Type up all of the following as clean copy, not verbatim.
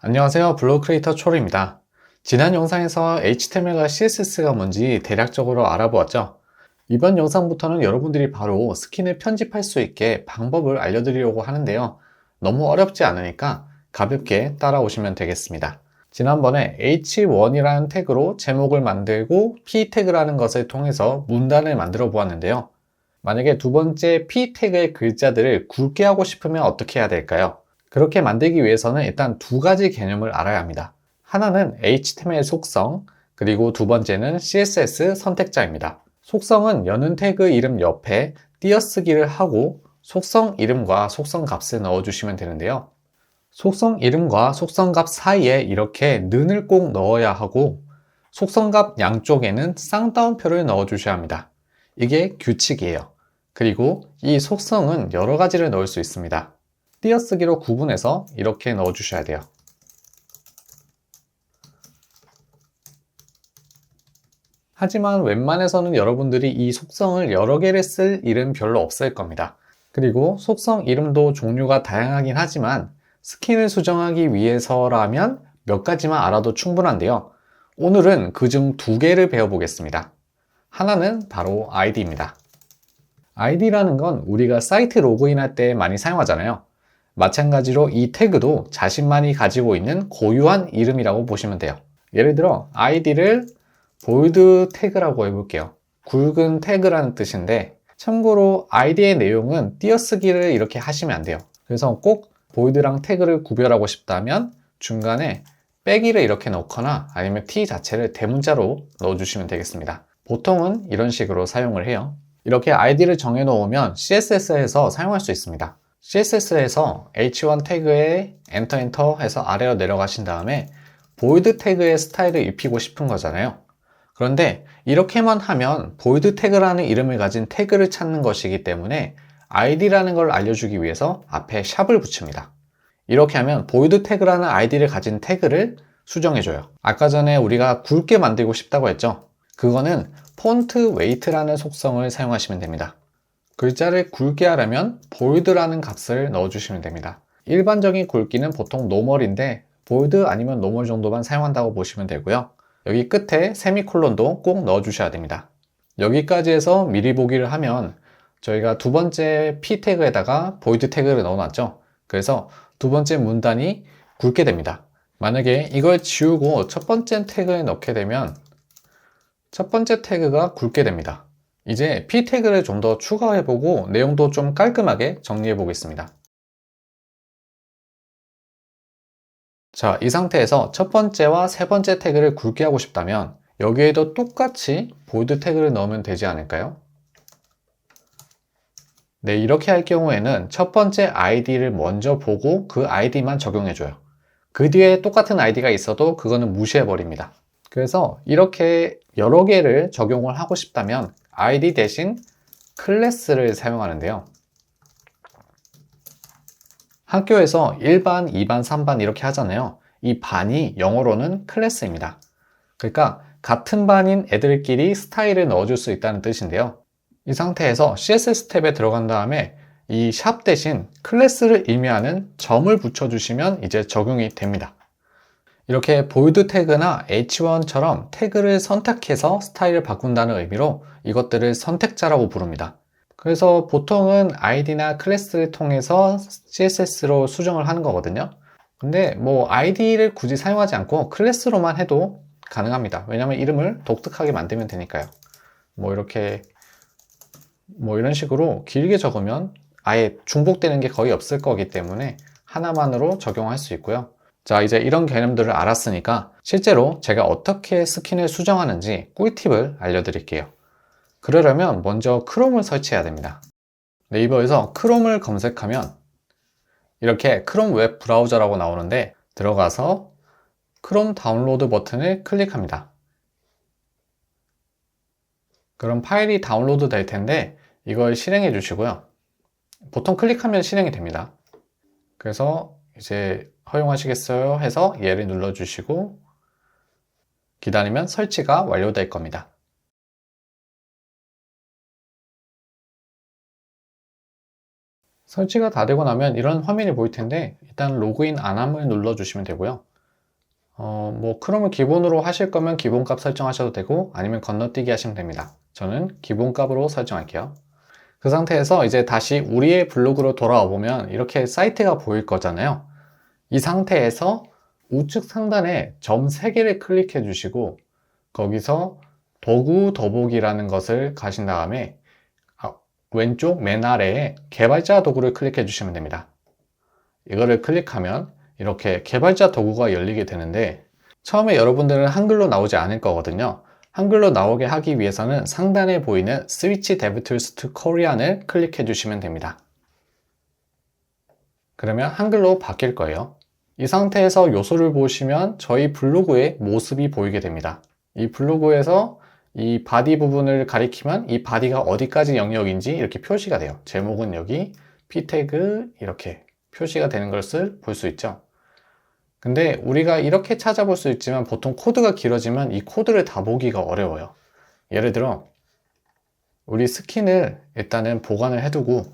안녕하세요. 블로그 크리에이터 초로입니다. 지난 영상에서 HTML과 CSS가 뭔지 대략적으로 알아보았죠. 이번 영상부터는 여러분들이 바로 스킨을 편집할 수 있게 방법을 알려드리려고 하는데요. 너무 어렵지 않으니까 가볍게 따라오시면 되겠습니다. 지난번에 h1이라는 태그로 제목을 만들고 p 태그라는 것을 통해서 문단을 만들어 보았는데요. 만약에 두 번째 p 태그의 글자들을 굵게 하고 싶으면 어떻게 해야 될까요? 그렇게 만들기 위해서는 일단 두 가지 개념을 알아야 합니다. 하나는 HTML 속성, 그리고 두 번째는 CSS 선택자입니다. 속성은 여는 태그 이름 옆에 띄어쓰기를 하고 속성 이름과 속성 값을 넣어주시면 되는데요. 속성 이름과 속성 값 사이에 이렇게 는을 꼭 넣어야 하고 속성 값 양쪽에는 쌍따옴표를 넣어주셔야 합니다. 이게 규칙이에요. 그리고 이 속성은 여러 가지를 넣을 수 있습니다. 띄어쓰기로 구분해서 이렇게 넣어 주셔야 돼요. 하지만 웬만해서는 여러분들이 이 속성을 여러 개를 쓸 일은 별로 없을 겁니다. 그리고 속성 이름도 종류가 다양하긴 하지만 스킨을 수정하기 위해서라면 몇 가지만 알아도 충분한데요. 오늘은 그중 두 개를 배워보겠습니다. 하나는 바로 ID입니다. ID라는 건 우리가 사이트 로그인할 때 많이 사용하잖아요. 마찬가지로 이 태그도 자신만이 가지고 있는 고유한 이름이라고 보시면 돼요. 예를 들어 id를 볼드 태그라고 해볼게요. 굵은 태그라는 뜻인데 참고로 id의 내용은 띄어쓰기를 이렇게 하시면 안 돼요. 그래서 꼭 볼드랑 태그를 구별하고 싶다면 중간에 빼기를 이렇게 넣거나 아니면 t 자체를 대문자로 넣어주시면 되겠습니다. 보통은 이런 식으로 사용을 해요. 이렇게 id를 정해 놓으면 CSS에서 사용할 수 있습니다. CSS에서 h1 태그에 엔터 해서 아래로 내려가신 다음에 보이드 태그의 스타일을 입히고 싶은 거잖아요. 그런데 이렇게만 하면 보이드 태그라는 이름을 가진 태그를 찾는 것이기 때문에 id라는 걸 알려주기 위해서 앞에 샵을 붙입니다. 이렇게 하면 보이드 태그라는 id를 가진 태그를 수정해줘요. 아까 전에 우리가 굵게 만들고 싶다고 했죠. 그거는 폰트 웨이트라는 속성을 사용하시면 됩니다. 글자를 굵게 하려면 bold라는 값을 넣어주시면 됩니다. 일반적인 굵기는 보통 노멀인데 bold 아니면 노멀 정도만 사용한다고 보시면 되고요. 여기 끝에 세미콜론도 꼭 넣어주셔야 됩니다. 여기까지 해서 미리 보기를 하면 저희가 두 번째 p 태그에다가 bold 태그를 넣어놨죠. 그래서 두 번째 문단이 굵게 됩니다. 만약에 이걸 지우고 첫 번째 태그에 넣게 되면 첫 번째 태그가 굵게 됩니다. 이제 p 태그를 좀 더 추가해보고 내용도 좀 깔끔하게 정리해보겠습니다. 자, 이 상태에서 첫 번째와 세 번째 태그를 굵게 하고 싶다면 여기에도 똑같이 볼드 태그를 넣으면 되지 않을까요? 네, 이렇게 할 경우에는 첫 번째 id를 먼저 보고 그 id만 적용해줘요. 그 뒤에 똑같은 id가 있어도 그거는 무시해버립니다. 그래서 이렇게 여러 개를 적용을 하고 싶다면 id 대신 클래스를 사용하는데요. 학교에서 1반, 2반, 3반 이렇게 하잖아요. 이 반이 영어로는 클래스입니다. 그러니까 같은 반인 애들끼리 스타일을 넣어줄 수 있다는 뜻인데요. 이 상태에서 CSS 탭에 들어간 다음에 이 샵 대신 클래스를 의미하는 점을 붙여주시면 이제 적용이 됩니다. 이렇게 볼드 태그나 h1처럼 태그를 선택해서 스타일을 바꾼다는 의미로 이것들을 선택자라고 부릅니다. 그래서 보통은 id나 클래스를 통해서 CSS로 수정을 하는 거거든요. 근데 뭐 id를 굳이 사용하지 않고 클래스로만 해도 가능합니다. 왜냐면 이름을 독특하게 만들면 되니까요. 뭐 이렇게 뭐 이런 식으로 길게 적으면 아예 중복되는 게 거의 없을 거기 때문에 하나만으로 적용할 수 있고요. 자, 이제 이런 개념들을 알았으니까 실제로 제가 어떻게 스킨을 수정하는지 꿀팁을 알려드릴게요. 그러려면 먼저 크롬을 설치해야 됩니다. 네이버에서 크롬을 검색하면 이렇게 크롬 웹 브라우저라고 나오는데 들어가서 크롬 다운로드 버튼을 클릭합니다. 그럼 파일이 다운로드 될 텐데 이걸 실행해 주시고요. 보통 클릭하면 실행이 됩니다. 그래서 이제 허용하시겠어요? 해서 얘를 눌러주시고 기다리면 설치가 완료될 겁니다. 설치가 다 되고 나면 이런 화면이 보일 텐데 일단 로그인 안함을 눌러주시면 되고요. 뭐 크롬을 기본으로 하실 거면 기본값 설정하셔도 되고 아니면 건너뛰기 하시면 됩니다. 저는 기본값으로 설정할게요. 그 상태에서 이제 다시 우리의 블로그로 돌아와 보면 이렇게 사이트가 보일 거잖아요. 이 상태에서 우측 상단에 점 3개를 클릭해 주시고 거기서 도구 더보기라는 것을 가신 다음에 왼쪽 맨 아래에 개발자 도구를 클릭해 주시면 됩니다. 이거를 클릭하면 이렇게 개발자 도구가 열리게 되는데 처음에 여러분들은 한글로 나오지 않을 거거든요. 한글로 나오게 하기 위해서는 상단에 보이는 Switch DevTools to Korean을 클릭해 주시면 됩니다. 그러면 한글로 바뀔 거예요. 이 상태에서 요소를 보시면 저희 블로그의 모습이 보이게 됩니다. 이 블로그에서 이 바디 부분을 가리키면 이 바디가 어디까지 영역인지 이렇게 표시가 돼요. 제목은 여기, p 태그 이렇게 표시가 되는 것을 볼 수 있죠. 근데 우리가 이렇게 찾아볼 수 있지만 보통 코드가 길어지면 이 코드를 다 보기가 어려워요. 예를 들어 우리 스킨을 일단은 보관을 해두고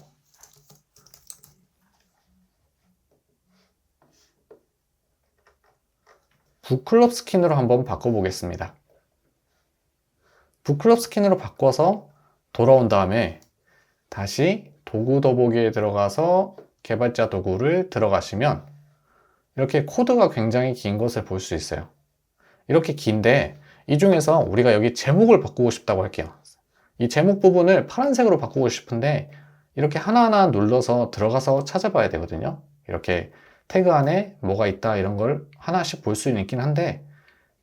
북클럽 스킨으로 한번 바꿔보겠습니다. 북클럽 스킨으로 바꿔서 돌아온 다음에 다시 도구 더보기에 들어가서 개발자 도구를 들어가시면 이렇게 코드가 굉장히 긴 것을 볼 수 있어요. 이렇게 긴데 이 중에서 우리가 여기 제목을 바꾸고 싶다고 할게요. 이 제목 부분을 파란색으로 바꾸고 싶은데 이렇게 하나하나 눌러서 들어가서 찾아봐야 되거든요. 이렇게 태그 안에 뭐가 있다 이런 걸 하나씩 볼 수 있긴 한데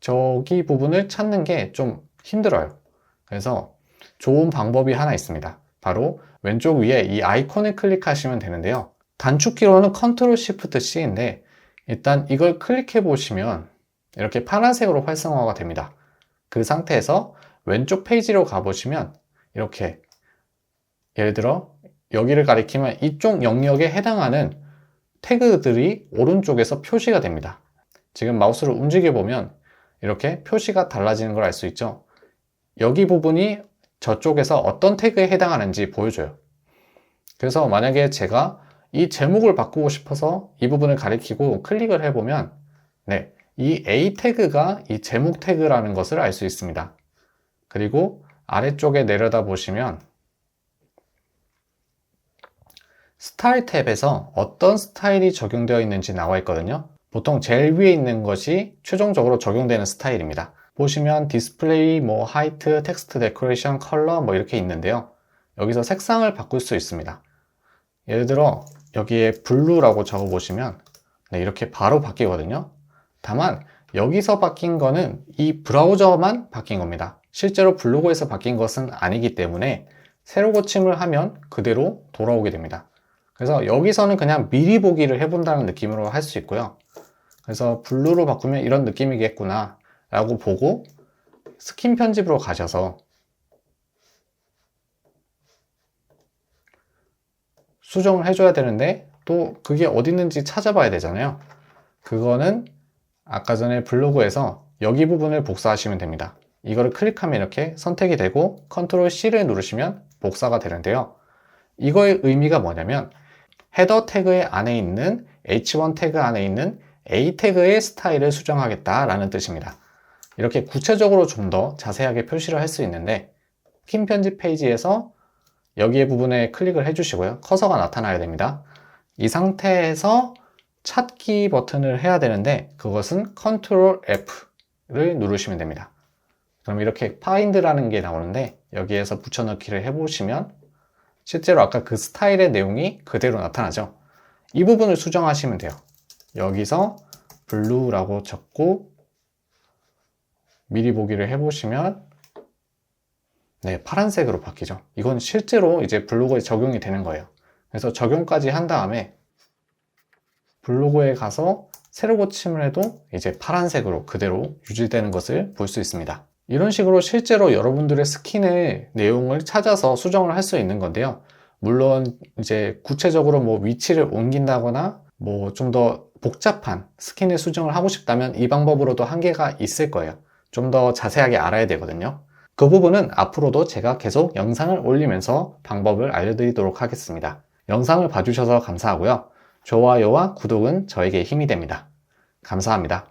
저기 부분을 찾는 게 좀 힘들어요. 그래서 좋은 방법이 하나 있습니다. 바로 왼쪽 위에 이 아이콘을 클릭하시면 되는데요. 단축키로는 Ctrl Shift C인데 일단 이걸 클릭해 보시면 이렇게 파란색으로 활성화가 됩니다. 그 상태에서 왼쪽 페이지로 가보시면 이렇게 예를 들어 여기를 가리키면 이쪽 영역에 해당하는 태그들이 오른쪽에서 표시가 됩니다. 지금 마우스를 움직여 보면 이렇게 표시가 달라지는 걸 알 수 있죠. 여기 부분이 저쪽에서 어떤 태그에 해당하는지 보여줘요. 그래서 만약에 제가 이 제목을 바꾸고 싶어서 이 부분을 가리키고 클릭을 해보면 네, 이 A 태그가 이 제목 태그라는 것을 알 수 있습니다. 그리고 아래쪽에 내려다 보시면 스타일 탭에서 어떤 스타일이 적용되어 있는지 나와 있거든요. 보통 제일 위에 있는 것이 최종적으로 적용되는 스타일입니다. 보시면 디스플레이, 뭐 하이트, 텍스트 데코레이션, 컬러 뭐 이렇게 있는데요. 여기서 색상을 바꿀 수 있습니다. 예를 들어 여기에 블루라고 적어 보시면 네, 이렇게 바로 바뀌거든요. 다만 여기서 바뀐 거는 이 브라우저만 바뀐 겁니다. 실제로 블로그에서 바뀐 것은 아니기 때문에 새로 고침을 하면 그대로 돌아오게 됩니다. 그래서 여기서는 그냥 미리 보기를 해본다는 느낌으로 할 수 있고요. 그래서 블루로 바꾸면 이런 느낌이겠구나 라고 보고 스킨 편집으로 가셔서 수정을 해줘야 되는데 또 그게 어디 있는지 찾아봐야 되잖아요. 그거는 아까 전에 블로그에서 여기 부분을 복사하시면 됩니다. 이거를 클릭하면 이렇게 선택이 되고 Ctrl C를 누르시면 복사가 되는데요. 이거의 의미가 뭐냐면 헤더 태그의 안에 있는 H1 태그 안에 있는 A 태그의 스타일을 수정하겠다라는 뜻입니다. 이렇게 구체적으로 좀 더 자세하게 표시를 할 수 있는데 스킨 편집 페이지에서 여기에 부분에 클릭을 해주시고요. 커서가 나타나야 됩니다. 이 상태에서 찾기 버튼을 해야 되는데 그것은 Ctrl F를 누르시면 됩니다. 그럼 이렇게 Find라는 게 나오는데 여기에서 붙여넣기를 해보시면 실제로 아까 그 스타일의 내용이 그대로 나타나죠. 이 부분을 수정하시면 돼요. 여기서 블루라고 적고 미리 보기를 해보시면 네, 파란색으로 바뀌죠. 이건 실제로 이제 블로그에 적용이 되는 거예요. 그래서 적용까지 한 다음에 블로그에 가서 새로 고침을 해도 이제 파란색으로 그대로 유지되는 것을 볼 수 있습니다. 이런 식으로 실제로 여러분들의 스킨의 내용을 찾아서 수정을 할 수 있는 건데요. 물론 이제 구체적으로 뭐 위치를 옮긴다거나 뭐 좀 더 복잡한 스킨의 수정을 하고 싶다면 이 방법으로도 한계가 있을 거예요. 좀 더 자세하게 알아야 되거든요. 그 부분은 앞으로도 제가 계속 영상을 올리면서 방법을 알려드리도록 하겠습니다. 영상을 봐주셔서 감사하고요. 좋아요와 구독은 저에게 힘이 됩니다. 감사합니다.